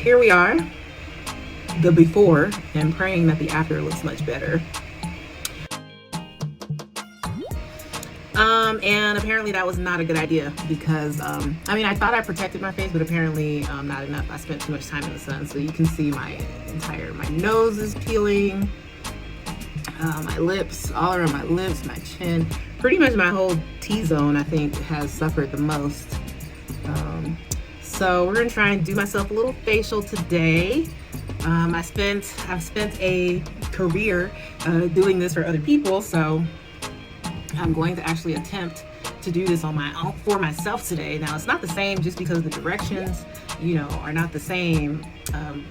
here we are, the before, and praying that the after looks much better. And apparently that was not a good idea because, I thought I protected my face, but apparently not enough. I spent too much time in the sun. So you can see my nose is peeling, my lips, all around my lips, my chin, pretty much my whole T-zone, I think, has suffered the most. So we're gonna try and do myself a little facial today. I've spent a career doing this for other people, so I'm going to actually attempt to do this on my own for myself today. Now, it's not the same just because the directions, are not the same.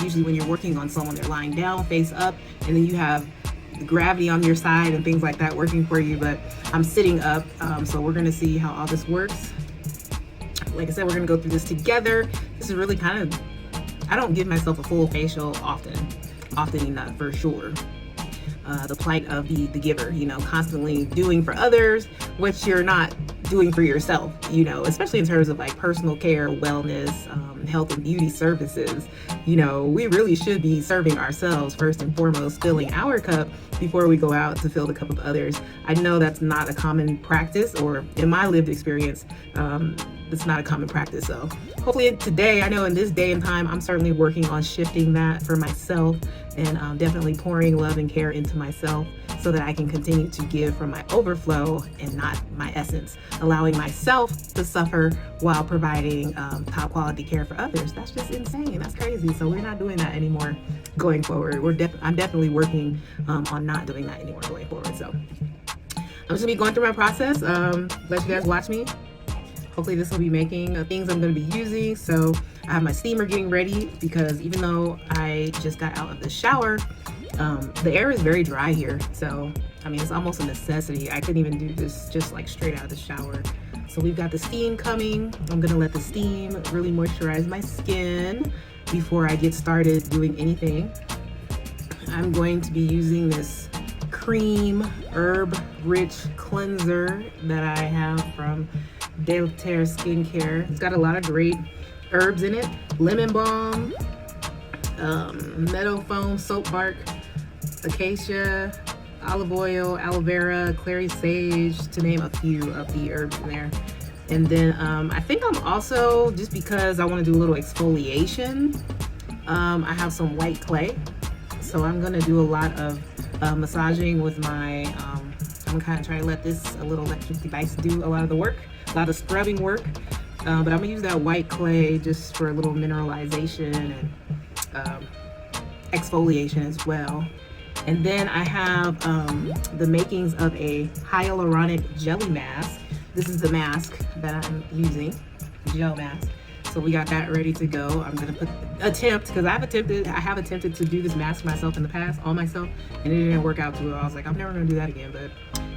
Usually when you're working on someone, they're lying down, face up, and then you have gravity on your side and things like that working for you, but I'm sitting up, so we're gonna see how all this works. Like I said, we're gonna go through this together. This is really kind of, I don't give myself a full facial often enough, for sure. The plight of the giver, constantly doing for others what you're not doing for yourself, especially in terms of like personal care, wellness, health and beauty services. We really should be serving ourselves first and foremost, filling our cup before we go out to fill the cup of others. I know that's not a common practice, or in my lived experience, it's not a common practice. So hopefully today, I know in this day and time, I'm certainly working on shifting that for myself and definitely pouring love and care into myself so that I can continue to give from my overflow and not my essence, allowing myself to suffer while providing top quality care for others. That's just insane. That's crazy. So we're not doing that anymore going forward. I'm definitely working on not doing that anymore going forward. So I'm just gonna be going through my process. Let you guys watch me. Hopefully this will be making things I'm going to be using. So I have my steamer getting ready because even though I just got out of the shower, the air is very dry here. So, it's almost a necessity. I couldn't even do this just like straight out of the shower. So we've got the steam coming. I'm going to let the steam really moisturize my skin before I get started doing anything. I'm going to be using this cream herb rich cleanser that I have from Terre Skincare. It's got a lot of great herbs in it: lemon balm, meadow foam, soap bark, acacia, olive oil, aloe vera, clary sage, to name a few of the herbs in there. And then I think I'm also, just because I want to do a little exfoliation, I have some white clay, so I'm going to do a lot of massaging with my I'm gonna kind of try to let this little electric device do a lot of the work, a lot of scrubbing work, but I'm gonna use that white clay just for a little mineralization and exfoliation as well. And then I have the makings of a hyaluronic jelly mask. This is the mask that I'm using, gel mask. So we got that ready to go. I'm gonna because I have attempted to do this mask myself in the past, on myself, and it didn't work out too well. I was like, I'm never gonna do that again, but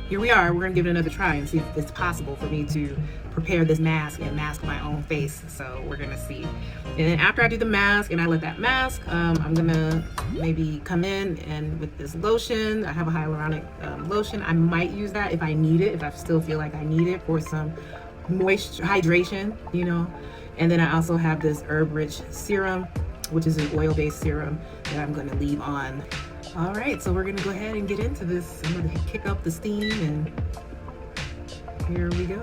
here we are. We're gonna give it another try and see if it's possible for me to prepare this mask and mask my own face. So we're gonna see. And then after I do the mask and I let that mask, I'm gonna maybe come in and with this lotion. I have a hyaluronic lotion. I might use that if I need it, if I still feel like I need it for some moisture, hydration, And then I also have this herb-rich serum, which is an oil-based serum that I'm going to leave on. All right, so we're going to go ahead and get into this. I'm going to kick up the steam, and here we go.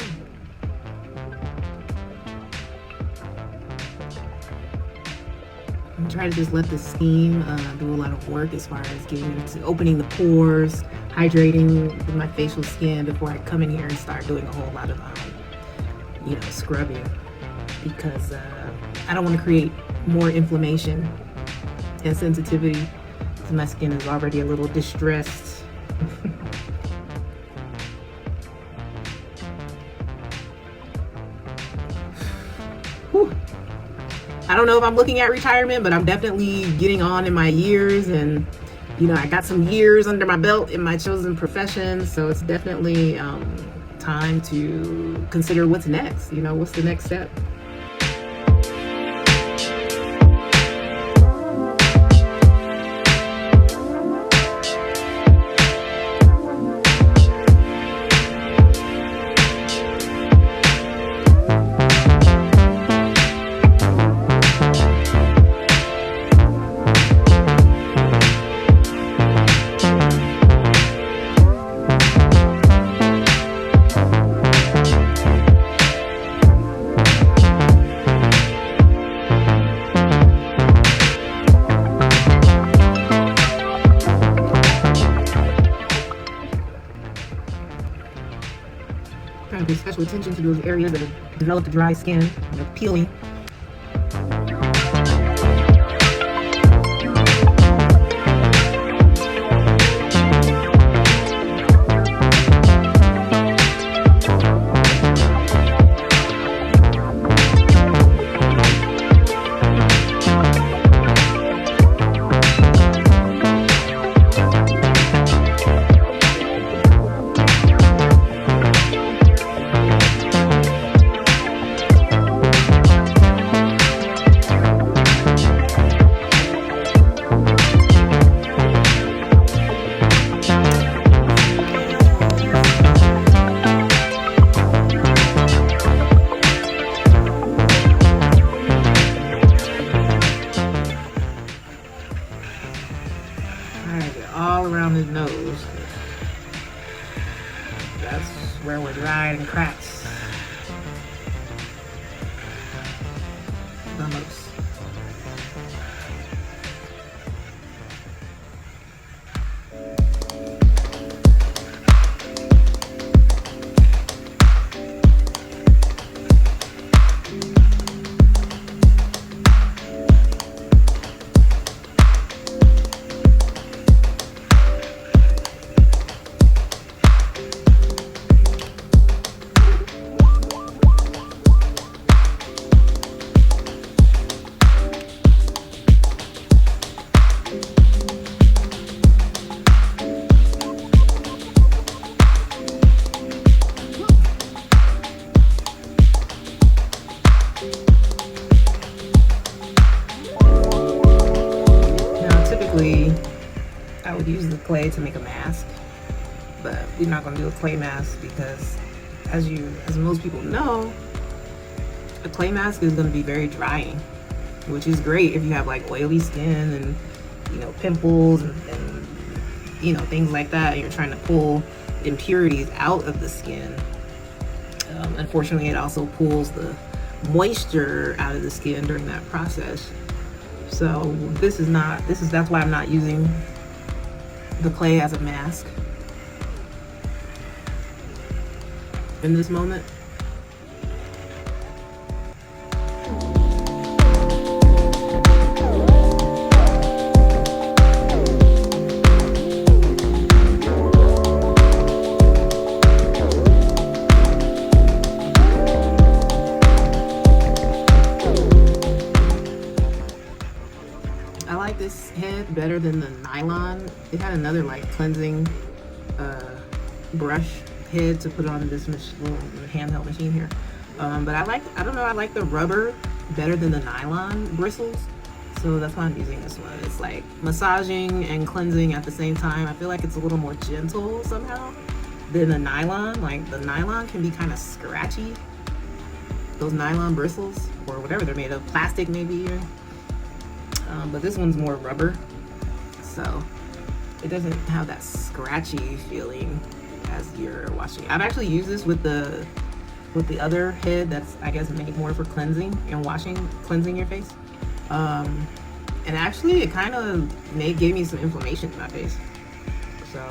I'm trying to just let the steam do a lot of work as far as getting into opening the pores, hydrating my facial skin before I come in here and start doing a whole lot of, scrubbing. Because I don't want to create more inflammation and sensitivity, because my skin is already a little distressed. Whew. I don't know if I'm looking at retirement, but I'm definitely getting on in my years, and I got some years under my belt in my chosen profession, so it's definitely time to consider what's next. What's the next step? Trying to pay special attention to those areas that have developed a dry skin, peeling. All around his nose. That's where we're dry and cracks. Almost. I would use the clay to make a mask, but we're not going to do a clay mask because as most people know, a clay mask is going to be very drying, which is great if you have like oily skin and pimples and things like that, and you're trying to pull impurities out of the skin. Unfortunately, it also pulls the moisture out of the skin during that process. So that's why I'm not using the clay as a mask in this moment. I like this head better than the nylon. It had another like cleansing brush head to put on this little handheld machine here. But I like the rubber better than the nylon bristles. So that's why I'm using this one. It's like massaging and cleansing at the same time. I feel like it's a little more gentle somehow than the nylon. Like the nylon can be kind of scratchy. Those nylon bristles, or whatever they're made of, plastic maybe even. But this one's more rubber, so it doesn't have that scratchy feeling as you're washing. I've actually used this with the other head that's, I guess, made more for cleansing and cleansing your face. And actually it kind of gave me some inflammation in my face. So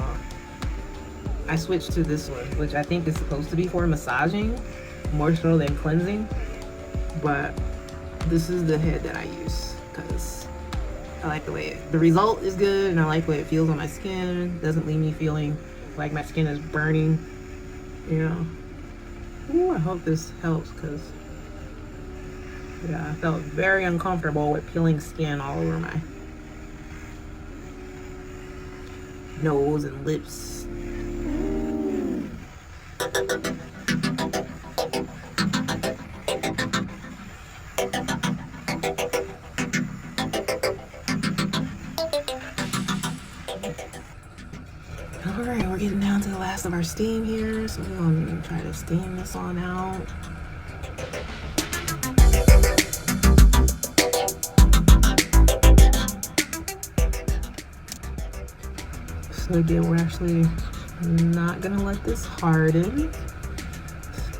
I switched to this one, which I think is supposed to be for massaging more so than cleansing. But this is the head that I use because I like the result is good, and I like the way it feels on my skin. It doesn't leave me feeling like my skin is burning, Ooh, I hope this helps, because I felt very uncomfortable with peeling skin all over my nose and lips. Alright, we're getting down to the last of our steam here, so we're going to try to steam this on out. So again, we're actually not going to let this harden.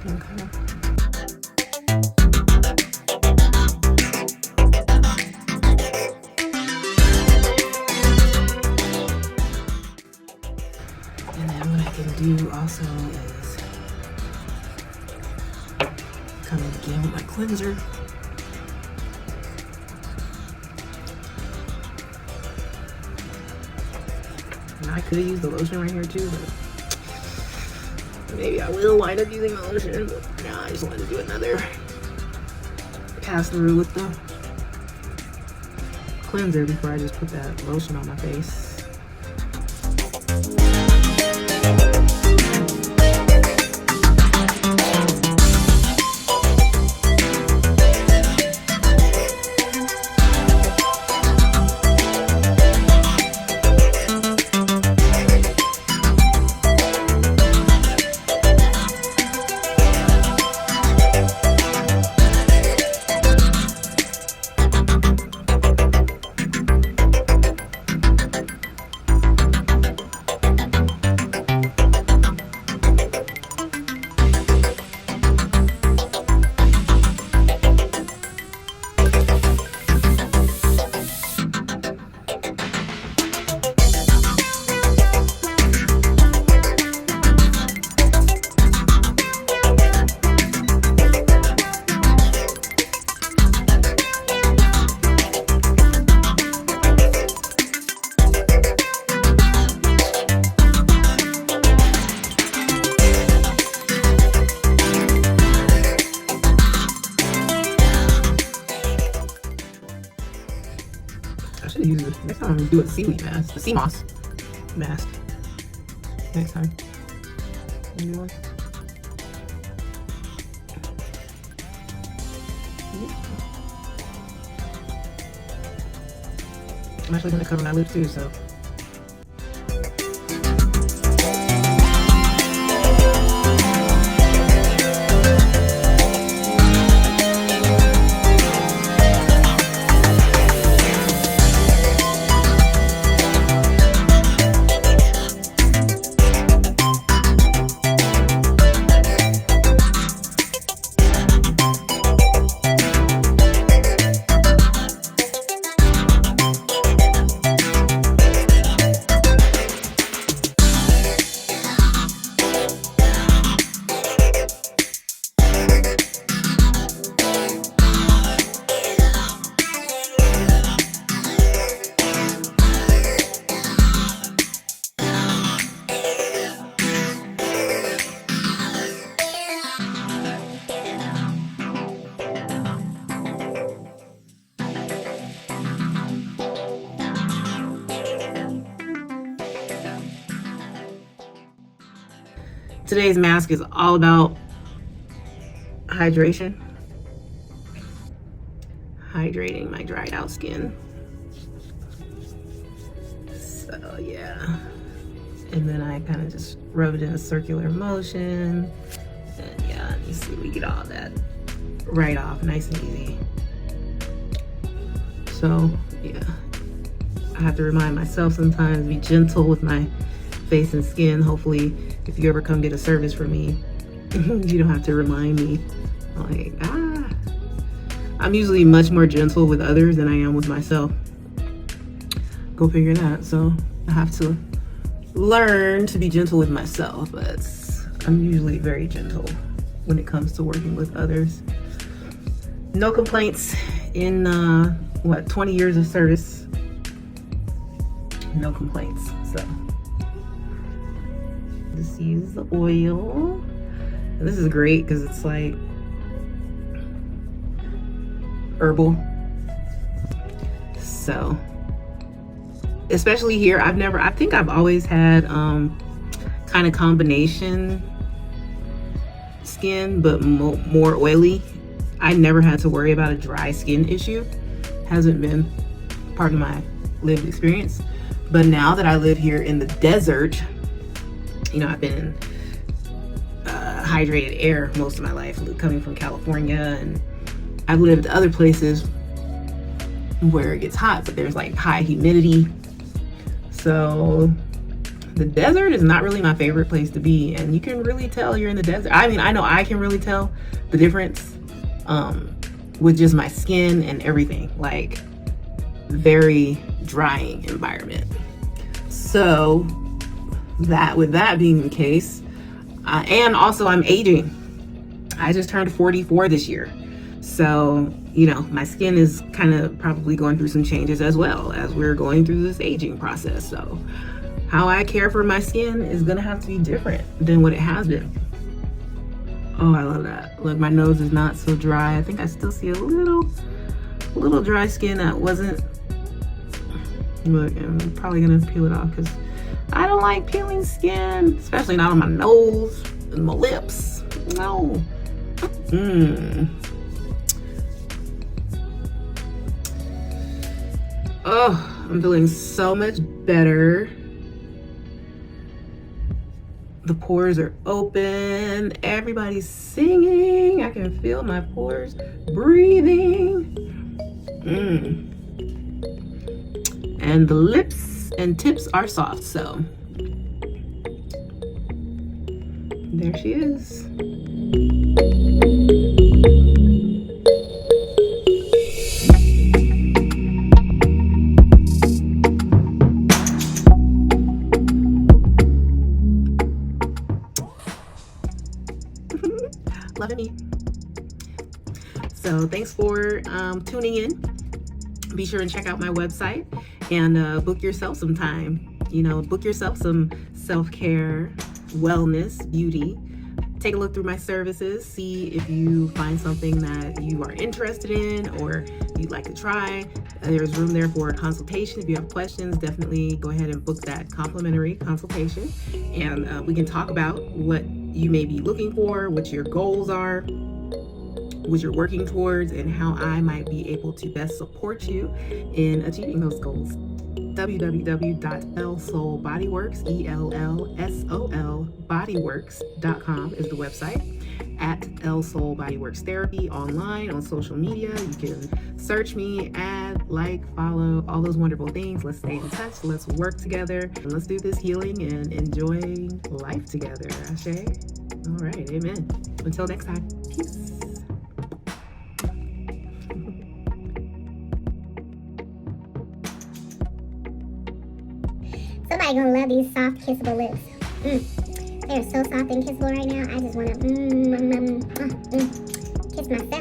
Okay. Do also is Come in again with my cleanser. And I could have used the lotion right here too, but maybe I will wind up using the lotion. But for now, I just wanted to do another pass through with the cleanser before I just put that lotion on my face. I should use it next time. Do a seaweed mask, the sea moss mask. Next time. Maybe one. I'm actually gonna cover my lips too, so. Today's mask is all about hydration. Hydrating my dried out skin. So yeah. And then I kind of just rub it in a circular motion. And yeah, you see we get all that right off, nice and easy. So yeah, I have to remind myself sometimes, be gentle with my face and skin. Hopefully, if you ever come get a service from me, you don't have to remind me. Like, I'm usually much more gentle with others than I am with myself. Go figure that. So I have to learn to be gentle with myself, but I'm usually very gentle when it comes to working with others. No complaints in 20 years of service. No complaints. So just use the oil. And this is great because it's like herbal. So especially here, I think I've always had kind of combination skin, but more oily. I never had to worry about a dry skin issue. Hasn't been part of my lived experience. But now that I live here in the desert, you know, I've been in hydrated air most of my life, coming from California, and I've lived other places where it gets hot, but there's like high humidity. So the desert is not really my favorite place to be, and you can really tell you're in the desert. I mean, I know I can really tell the difference with just my skin and everything. Like, very drying environment. So with that being the case, and also I'm aging. I just turned 44 this year. So, my skin is kind of probably going through some changes as well as we're going through this aging process. So, how I care for my skin is going to have to be different than what it has been. Oh, I love that. Look, my nose is not so dry. I think I still see a little dry skin that wasn't. Look, I'm probably going to peel it off because I don't like peeling skin, especially not on my nose and my lips. No. Oh, I'm feeling so much better. The pores are open. Everybody's singing. I can feel my pores breathing. And the lips and tips are soft, so there she is. Loving me. So thanks for tuning in. Be sure and check out my website and book yourself some time. Book yourself some self-care, wellness, beauty. Take a look through my services. See if you find something that you are interested in or you'd like to try. There's room there for a consultation. If you have questions, definitely go ahead and book that complimentary consultation. And we can talk about what you may be looking for, what your goals are, what you're working towards, and how I might be able to best support you in achieving those goals. www.elsolbodyworks, ELLSOL bodyworks.com is the website. At El Bodyworks Therapy online on social media. You can search me, add, follow, all those wonderful things. Let's stay in touch. Let's work together. And let's do this healing and enjoying life together. Ashe? All right. Amen. Until next time. Peace. Somebody gonna love these soft, kissable lips. They're so soft and kissable right now. I just wanna kiss myself.